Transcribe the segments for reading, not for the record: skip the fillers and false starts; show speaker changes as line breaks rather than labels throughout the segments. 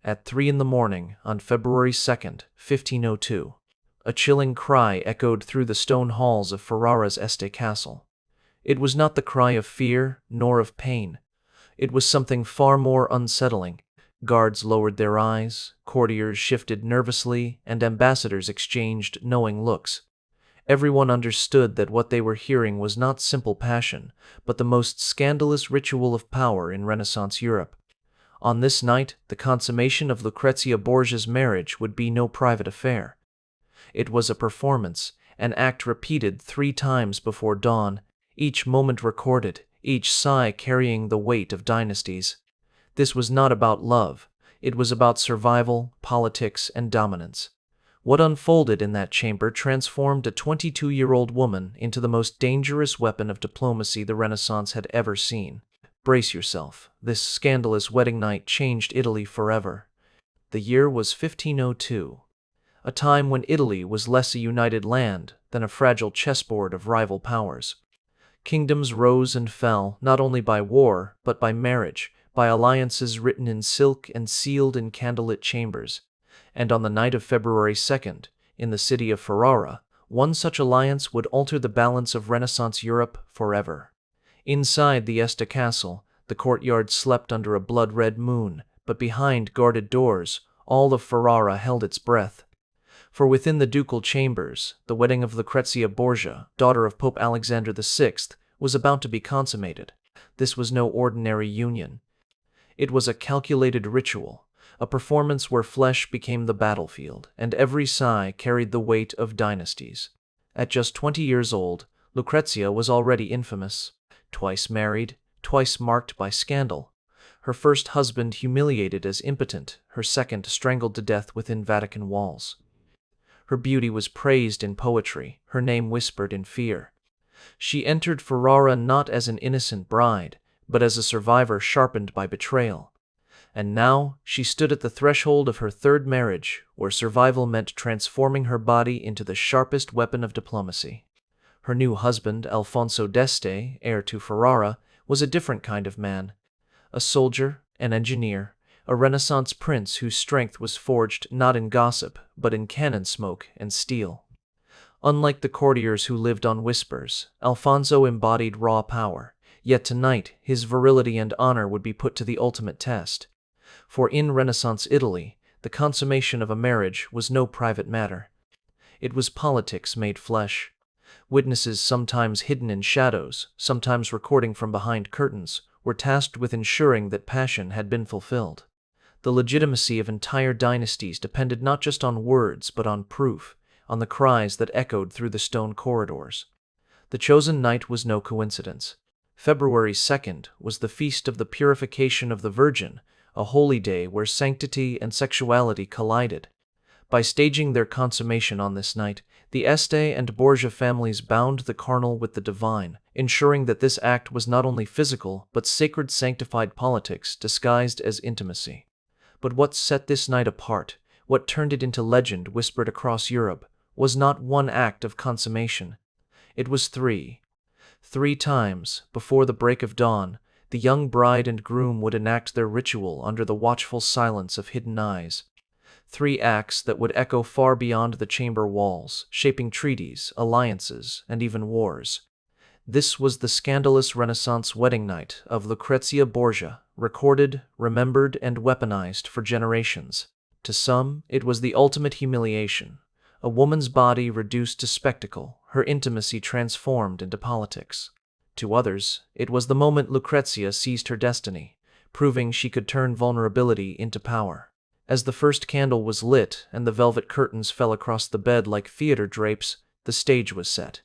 at 3 in the morning on February 2nd, 1502. A chilling cry echoed through the stone halls of Ferrara's Este castle. It was not the cry of fear nor of pain. It was something far more unsettling. Guards lowered their eyes, courtiers shifted nervously, and ambassadors exchanged knowing looks. Everyone understood that what they were hearing was not simple passion, but the most scandalous ritual of power in Renaissance Europe. On this night, the consummation of Lucrezia Borgia's marriage would be no private affair. It was a performance, an act repeated 3 times before dawn, each moment recorded, each sigh carrying the weight of dynasties. This was not about love. It was about survival, politics, and dominance. What unfolded in that chamber transformed a 22-year-old woman into the most dangerous weapon of diplomacy the Renaissance had ever seen. Brace yourself. This scandalous wedding night changed Italy forever. The year was 1502, a time when Italy was less a united land than a fragile chessboard of rival powers. Kingdoms rose and fell not only by war, but by marriage, by alliances written in silk and sealed in candlelit chambers. And on the night of February 2nd, in the city of Ferrara, one such alliance would alter the balance of Renaissance Europe forever. Inside the Este castle, the courtyard slept under a blood-red moon, but behind guarded doors, all of Ferrara held its breath. For within the ducal chambers, the wedding of Lucrezia Borgia, daughter of Pope Alexander VI, was about to be consummated. This was no ordinary union. It was a calculated ritual, a performance where flesh became the battlefield, and every sigh carried the weight of dynasties. At just 20 years old, Lucrezia was already infamous. Twice married, twice marked by scandal. Her first husband humiliated as impotent, her second strangled to death within Vatican walls. Her beauty was praised in poetry, her name whispered in fear. She entered Ferrara not as an innocent bride, but as a survivor sharpened by betrayal. And now she stood at the threshold of her third marriage, where survival meant transforming her body into the sharpest weapon of diplomacy. Her new husband, Alfonso d'Este, heir to Ferrara, was a different kind of man. A soldier, an engineer, a Renaissance prince whose strength was forged not in gossip, but in cannon smoke and steel. Unlike the courtiers who lived on whispers, Alfonso embodied raw power, yet tonight his virility and honor would be put to the ultimate test. For in Renaissance Italy, the consummation of a marriage was no private matter. It was politics made flesh. Witnesses, sometimes hidden in shadows, sometimes recording from behind curtains, were tasked with ensuring that passion had been fulfilled. The legitimacy of entire dynasties depended not just on words but on proof, on the cries that echoed through the stone corridors. The chosen night was no coincidence. February 2nd was the feast of the purification of the Virgin, a holy day where sanctity and sexuality collided. By staging their consummation on this night, the Este and Borgia families bound the carnal with the divine, ensuring that this act was not only physical but sacred sanctified politics disguised as intimacy. But what set this night apart, what turned it into legend whispered across Europe, was not one act of consummation. It was 3. 3 times, before the break of dawn, the young bride and groom would enact their ritual under the watchful silence of hidden eyes. 3 acts that would echo far beyond the chamber walls, shaping treaties, alliances, and even wars. This was the scandalous Renaissance wedding night of Lucrezia Borgia, recorded, remembered, and weaponized for generations. To some, it was the ultimate humiliation, a woman's body reduced to spectacle, her intimacy transformed into politics. To others, it was the moment Lucrezia seized her destiny, proving she could turn vulnerability into power. As the first candle was lit and the velvet curtains fell across the bed like theater drapes, the stage was set.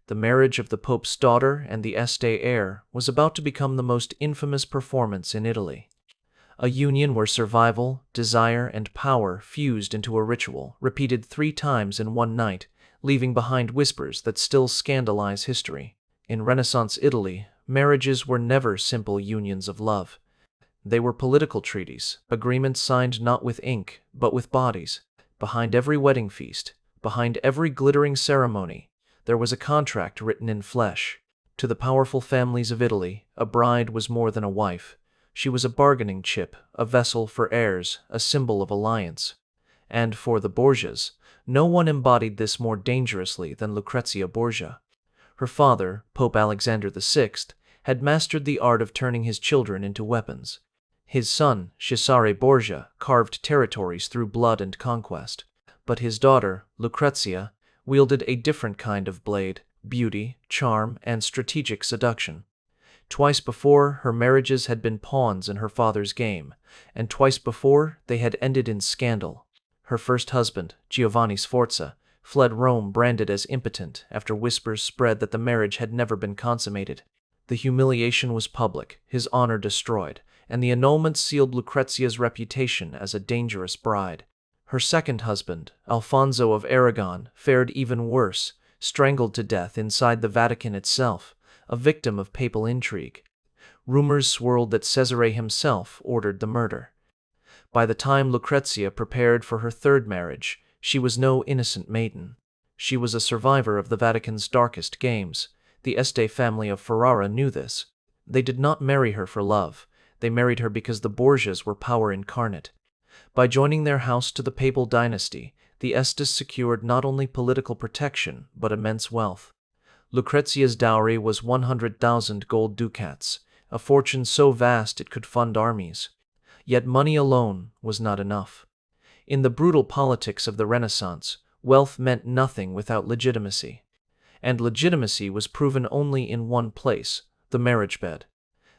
The marriage of the Pope's daughter and the Este heir was about to become the most infamous performance in Italy. A union where survival, desire, and power fused into a ritual, repeated 3 times in one night, leaving behind whispers that still scandalize history. In Renaissance Italy, marriages were never simple unions of love. They were political treaties, agreements signed not with ink, but with bodies. Behind every wedding feast, behind every glittering ceremony, there was a contract written in flesh. To the powerful families of Italy, a bride was more than a wife. She was a bargaining chip, a vessel for heirs, a symbol of alliance. And for the Borgias, no one embodied this more dangerously than Lucrezia Borgia. Her father, Pope Alexander VI, had mastered the art of turning his children into weapons. His son, Cesare Borgia, carved territories through blood and conquest. But his daughter, Lucrezia, wielded a different kind of blade: beauty, charm, and strategic seduction. Twice before, her marriages had been pawns in her father's game, and twice before they had ended in scandal. Her first husband, Giovanni Sforza, fled Rome branded as impotent after whispers spread that the marriage had never been consummated. The humiliation was public, his honor destroyed, and the annulment sealed Lucrezia's reputation as a dangerous bride. Her second husband, Alfonso of Aragon, fared even worse, strangled to death inside the Vatican itself, a victim of papal intrigue. Rumors swirled that Cesare himself ordered the murder. By the time Lucrezia prepared for her third marriage, she was no innocent maiden. She was a survivor of the Vatican's darkest games. The Este family of Ferrara knew this. They did not marry her for love. They married her because the Borgias were power incarnate. By joining their house to the papal dynasty, the Estes secured not only political protection but immense wealth. Lucrezia's dowry was 100,000 gold ducats, a fortune so vast it could fund armies. Yet money alone was not enough. In the brutal politics of the Renaissance, wealth meant nothing without legitimacy. And legitimacy was proven only in one place: the marriage bed.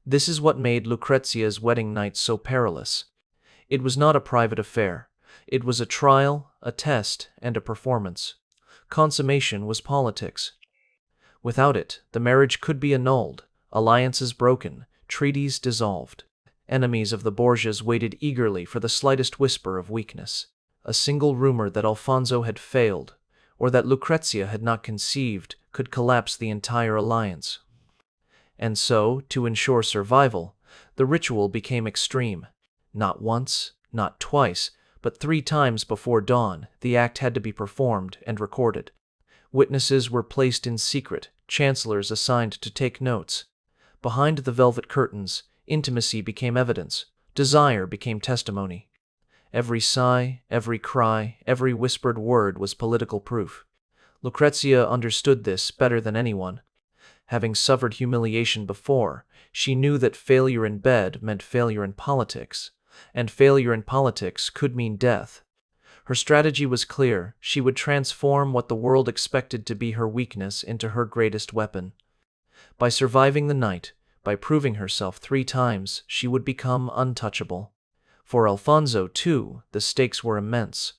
This is what made Lucrezia's wedding night so perilous. It was not a private affair. It was a trial, a test, and a performance. Consummation was politics. Without it, the marriage could be annulled, alliances broken, treaties dissolved. Enemies of the Borgias waited eagerly for the slightest whisper of weakness. A single rumor that Alfonso had failed, or that Lucrezia had not conceived, could collapse the entire alliance. And so, to ensure survival, the ritual became extreme. Not once, not twice, but 3 times before dawn, the act had to be performed and recorded. Witnesses were placed in secret, chancellors assigned to take notes. Behind the velvet curtains, intimacy became evidence, desire became testimony. Every sigh, every cry, every whispered word was political proof. Lucrezia understood this better than anyone. Having suffered humiliation before, she knew that failure in bed meant failure in politics, and failure in politics could mean death. Her strategy was clear: she would transform what the world expected to be her weakness into her greatest weapon. By surviving the night, by proving herself 3 times, she would become untouchable. For Alfonso, too, the stakes were immense.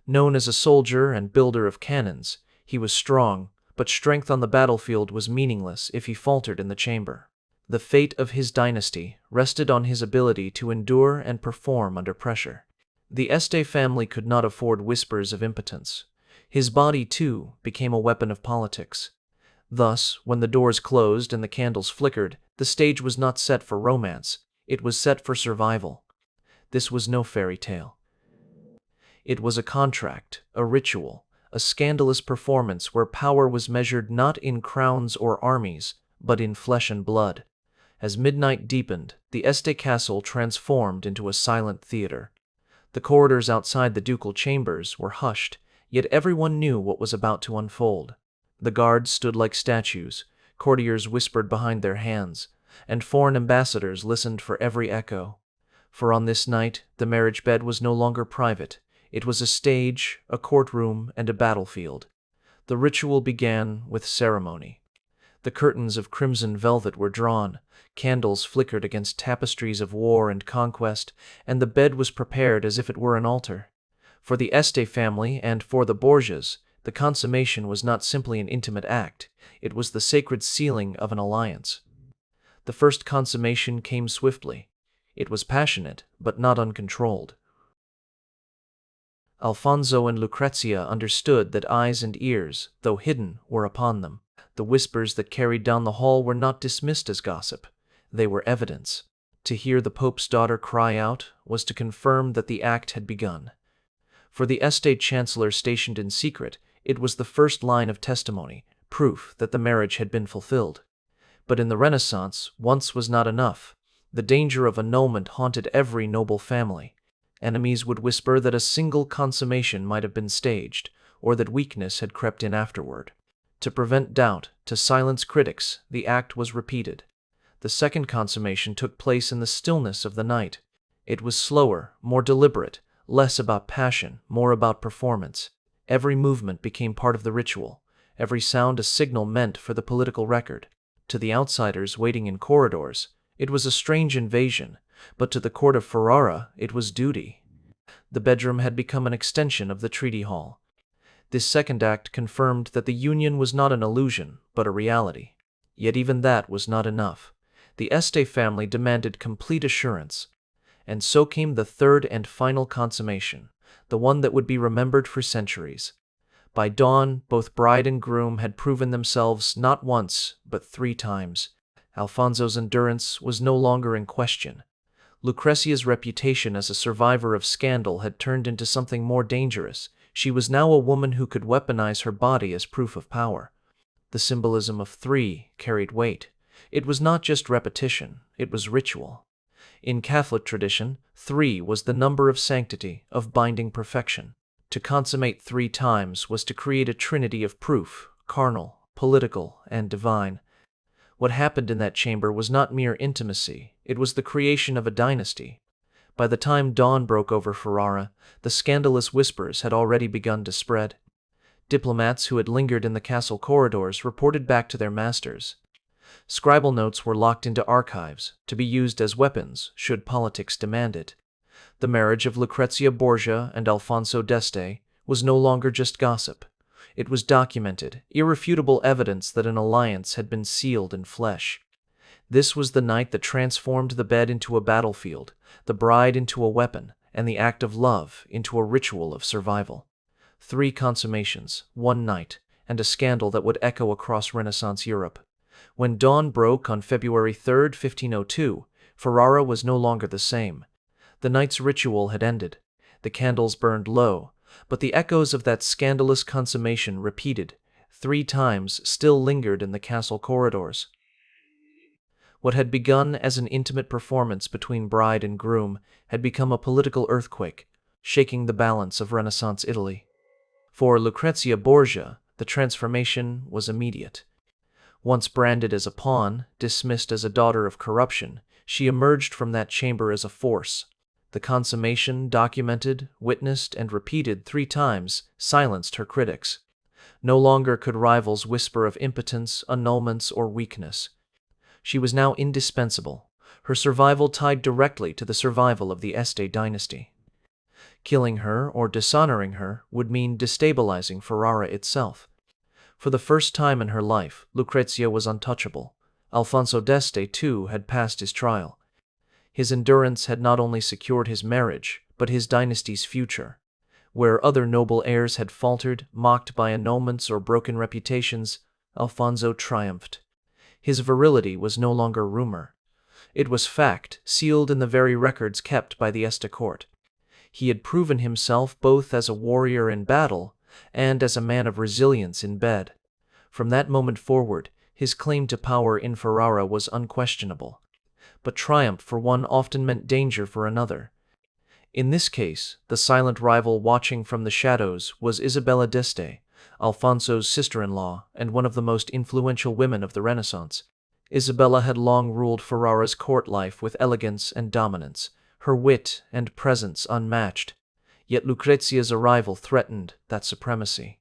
Known as a soldier and builder of cannons, he was strong, but strength on the battlefield was meaningless if he faltered in the chamber. The fate of his dynasty rested on his ability to endure and perform under pressure. The Este family could not afford whispers of impotence. His body, too, became a weapon of politics. Thus, when the doors closed and the candles flickered, the stage was not set for romance, it was set for survival. This was no fairy tale. It was a contract, a ritual, a scandalous performance where power was measured not in crowns or armies, but in flesh and blood. As midnight deepened, the Este castle transformed into a silent theater. The corridors outside the ducal chambers were hushed, yet everyone knew what was about to unfold. The guards stood like statues, courtiers whispered behind their hands, and foreign ambassadors listened for every echo. For on this night, the marriage bed was no longer private. It was a stage, a courtroom, and a battlefield. The ritual began with ceremony. The curtains of crimson velvet were drawn, candles flickered against tapestries of war and conquest, and the bed was prepared as if it were an altar. For the Este family and for the Borgias, the consummation was not simply an intimate act, it was the sacred sealing of an alliance. The first consummation came swiftly. It was passionate, but not uncontrolled. Alfonso and Lucrezia understood that eyes and ears, though hidden, were upon them. The whispers that carried down the hall were not dismissed as gossip. They were evidence. To hear the Pope's daughter cry out was to confirm that the act had begun. For the Este chancellor stationed in secret, it was the first line of testimony, proof that the marriage had been fulfilled. But in the Renaissance, once was not enough. The danger of annulment haunted every noble family. Enemies would whisper that a single consummation might have been staged, or that weakness had crept in afterward. To prevent doubt, to silence critics, the act was repeated. The second consummation took place in the stillness of the night. It was slower, more deliberate, less about passion, more about performance. Every movement became part of the ritual, every sound a signal meant for the political record. To the outsiders waiting in corridors, it was a strange invasion, but to the court of Ferrara, it was duty. The bedroom had become an extension of the treaty hall. This second act confirmed that the union was not an illusion, but a reality. Yet even that was not enough. The Este family demanded complete assurance. And so came the third and final consummation, the one that would be remembered for centuries. By dawn, both bride and groom had proven themselves not once, but 3 times. Alfonso's endurance was no longer in question. Lucrezia's reputation as a survivor of scandal had turned into something more dangerous. She was now a woman who could weaponize her body as proof of power. The symbolism of 3 carried weight. It was not just repetition, it was ritual. In Catholic tradition, 3 was the number of sanctity, of binding perfection. To consummate 3 times was to create a trinity of proof, carnal, political, and divine. What happened in that chamber was not mere intimacy, it was the creation of a dynasty. By the time dawn broke over Ferrara, the scandalous whispers had already begun to spread. Diplomats who had lingered in the castle corridors reported back to their masters. Scribal notes were locked into archives, to be used as weapons should politics demand it. The marriage of Lucrezia Borgia and Alfonso d'Este was no longer just gossip. It was documented, irrefutable evidence that an alliance had been sealed in flesh. This was the night that transformed the bed into a battlefield, the bride into a weapon, and the act of love into a ritual of survival. 3 consummations, 1 night, and a scandal that would echo across Renaissance Europe. When dawn broke on February 3, 1502, Ferrara was no longer the same. The night's ritual had ended. The candles burned low, but the echoes of that scandalous consummation repeated 3 times still lingered in the castle corridors. What had begun as an intimate performance between bride and groom had become a political earthquake, shaking the balance of Renaissance Italy. For Lucrezia Borgia, the transformation was immediate. Once branded as a pawn, dismissed as a daughter of corruption, she emerged from that chamber as a force. The consummation, documented, witnessed, and repeated 3 times, silenced her critics. No longer could rivals whisper of impotence, annulments, or weakness. She was now indispensable, her survival tied directly to the survival of the Este dynasty. Killing her or dishonoring her would mean destabilizing Ferrara itself. For the first time in her life, Lucrezia was untouchable. Alfonso d'Este, too, had passed his trial. His endurance had not only secured his marriage, but his dynasty's future. Where other noble heirs had faltered, mocked by annulments or broken reputations, Alfonso triumphed. His virility was no longer rumor. It was fact, sealed in the very records kept by the Este court. He had proven himself both as a warrior in battle and as a man of resilience in bed. From that moment forward, his claim to power in Ferrara was unquestionable. But triumph for one often meant danger for another. In this case, the silent rival watching from the shadows was Isabella d'Este, Alfonso's sister-in-law and one of the most influential women of the Renaissance. Isabella had long ruled Ferrara's court life with elegance and dominance, her wit and presence unmatched. Yet Lucrezia's arrival threatened that supremacy.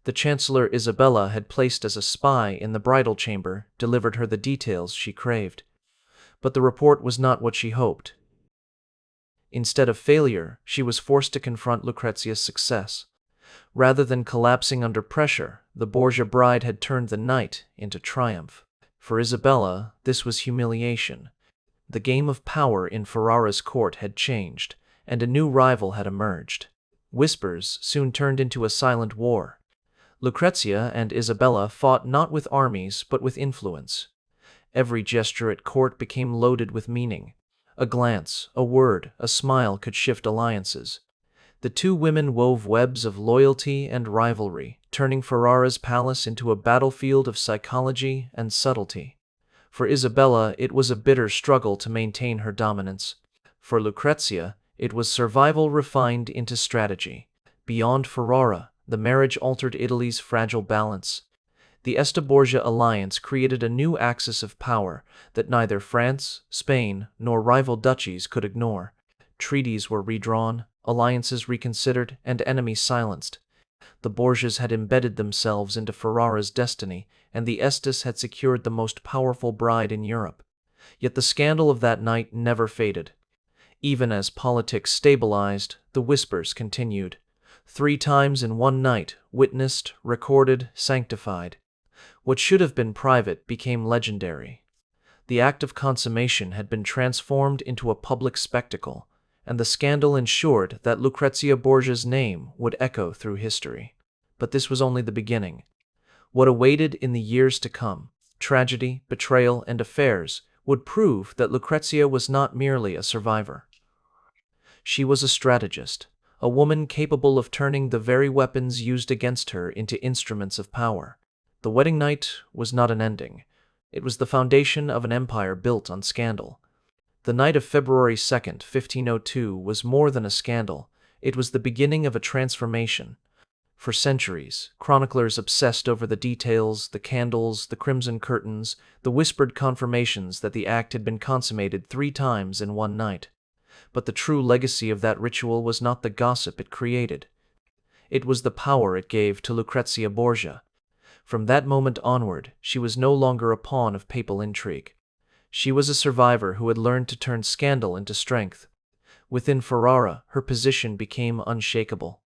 The Chancellor Isabella had placed as a spy in the bridal chamber, delivered her the details she craved. But the report was not what she hoped. Instead of failure, she was forced to confront Lucrezia's success. Rather than collapsing under pressure, the Borgia bride had turned the night into triumph. For Isabella, this was humiliation. The game of power in Ferrara's court had changed, and a new rival had emerged. Whispers soon turned into a silent war. Lucrezia and Isabella fought not with armies but with influence. Every gesture at court became loaded with meaning. A glance, a word, a smile could shift alliances. The 2 women wove webs of loyalty and rivalry, turning Ferrara's palace into a battlefield of psychology and subtlety. For Isabella, it was a bitter struggle to maintain her dominance. For Lucrezia, it was survival refined into strategy. Beyond Ferrara, the marriage altered Italy's fragile balance. The Este Borgia alliance created a new axis of power that neither France, Spain, nor rival duchies could ignore. Treaties were redrawn, alliances reconsidered, and enemies silenced. The Borgias had embedded themselves into Ferrara's destiny, and the Estes had secured the most powerful bride in Europe. Yet the scandal of that night never faded. Even as politics stabilized, the whispers continued. 3 times in one night, witnessed, recorded, sanctified. What should have been private became legendary. The act of consummation had been transformed into a public spectacle, and the scandal ensured that Lucrezia Borgia's name would echo through history. But this was only the beginning. What awaited in the years to come, tragedy, betrayal, and affairs, would prove that Lucrezia was not merely a survivor. She was a strategist, a woman capable of turning the very weapons used against her into instruments of power. The wedding night was not an ending. It was the foundation of an empire built on scandal. The night of February 2nd, 1502 was more than a scandal. It was the beginning of a transformation. For centuries, chroniclers obsessed over the details, the candles, the crimson curtains, the whispered confirmations that the act had been consummated 3 times in one night. But the true legacy of that ritual was not the gossip it created. It was the power it gave to Lucrezia Borgia. From that moment onward, she was no longer a pawn of papal intrigue. She was a survivor who had learned to turn scandal into strength. Within Ferrara, her position became unshakable.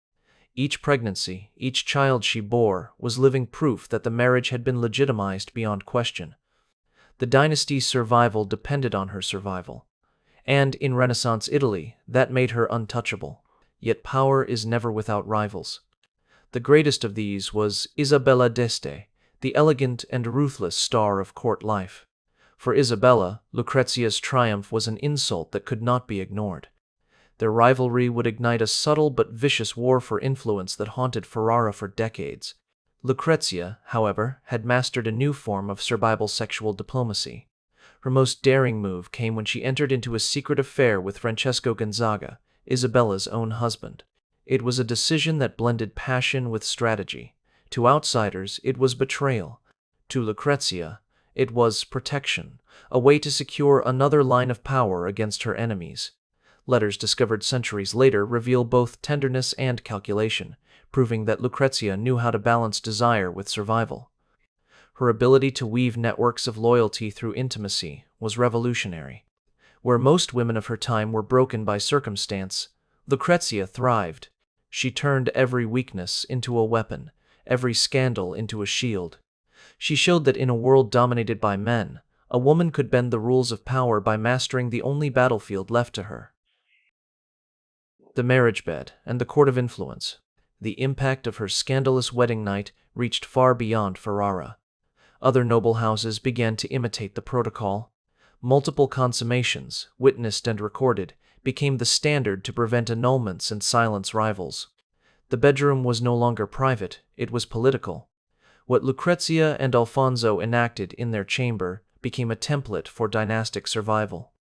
Each pregnancy, each child she bore, was living proof that the marriage had been legitimized beyond question. The dynasty's survival depended on her survival. And in Renaissance Italy, that made her untouchable. Yet power is never without rivals. The greatest of these was Isabella d'Este, the elegant and ruthless star of court life. For Isabella, Lucrezia's triumph was an insult that could not be ignored. Their rivalry would ignite a subtle but vicious war for influence that haunted Ferrara for decades. Lucrezia, however, had mastered a new form of survival sexual diplomacy. Her most daring move came when she entered into a secret affair with Francesco Gonzaga, Isabella's own husband. It was a decision that blended passion with strategy. To outsiders, it was betrayal. To Lucrezia, it was protection, a way to secure another line of power against her enemies. Letters discovered centuries later reveal both tenderness and calculation, proving that Lucrezia knew how to balance desire with survival. Her ability to weave networks of loyalty through intimacy was revolutionary. Where most women of her time were broken by circumstance, Lucrezia thrived. She turned every weakness into a weapon, every scandal into a shield. She showed that in a world dominated by men, a woman could bend the rules of power by mastering the only battlefield left to her: the marriage bed and the court of influence. The impact of her scandalous wedding night reached far beyond Ferrara. Other noble houses began to imitate the protocol. Multiple consummations, witnessed and recorded, became the standard to prevent annulments and silence rivals. The bedroom was no longer private, it was political. What Lucrezia and Alfonso enacted in their chamber became a template for dynastic survival.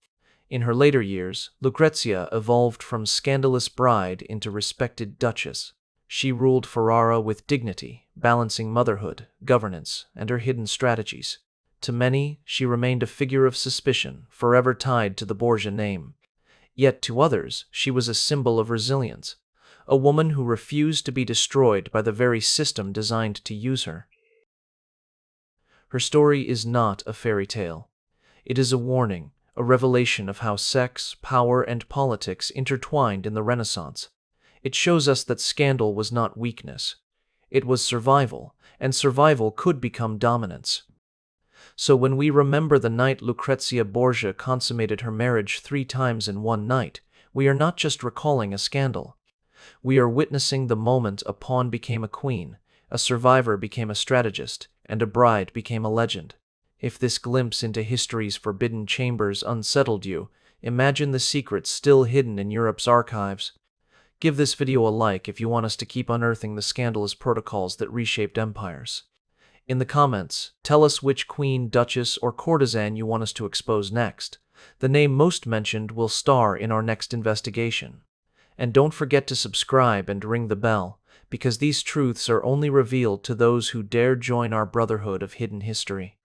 In her later years, Lucrezia evolved from scandalous bride into respected duchess. She ruled Ferrara with dignity, balancing motherhood, governance, and her hidden strategies. To many, she remained a figure of suspicion, forever tied to the Borgia name. Yet to others, she was a symbol of resilience, a woman who refused to be destroyed by the very system designed to use her. Her story is not a fairy tale. It is a warning, a revelation of how sex, power, and politics intertwined in the Renaissance. It shows us that scandal was not weakness. It was survival, and survival could become dominance. So when we remember the night Lucrezia Borgia consummated her marriage 3 times in one night, we are not just recalling a scandal. We are witnessing the moment a pawn became a queen, a survivor became a strategist, and a bride became a legend. If this glimpse into history's forbidden chambers unsettled you, imagine the secrets still hidden in Europe's archives. Give this video a like if you want us to keep unearthing the scandalous protocols that reshaped empires. In the comments, tell us which queen, duchess, or courtesan you want us to expose next. The name most mentioned will star in our next investigation. And don't forget to subscribe and ring the bell, because these truths are only revealed to those who dare join our brotherhood of hidden history.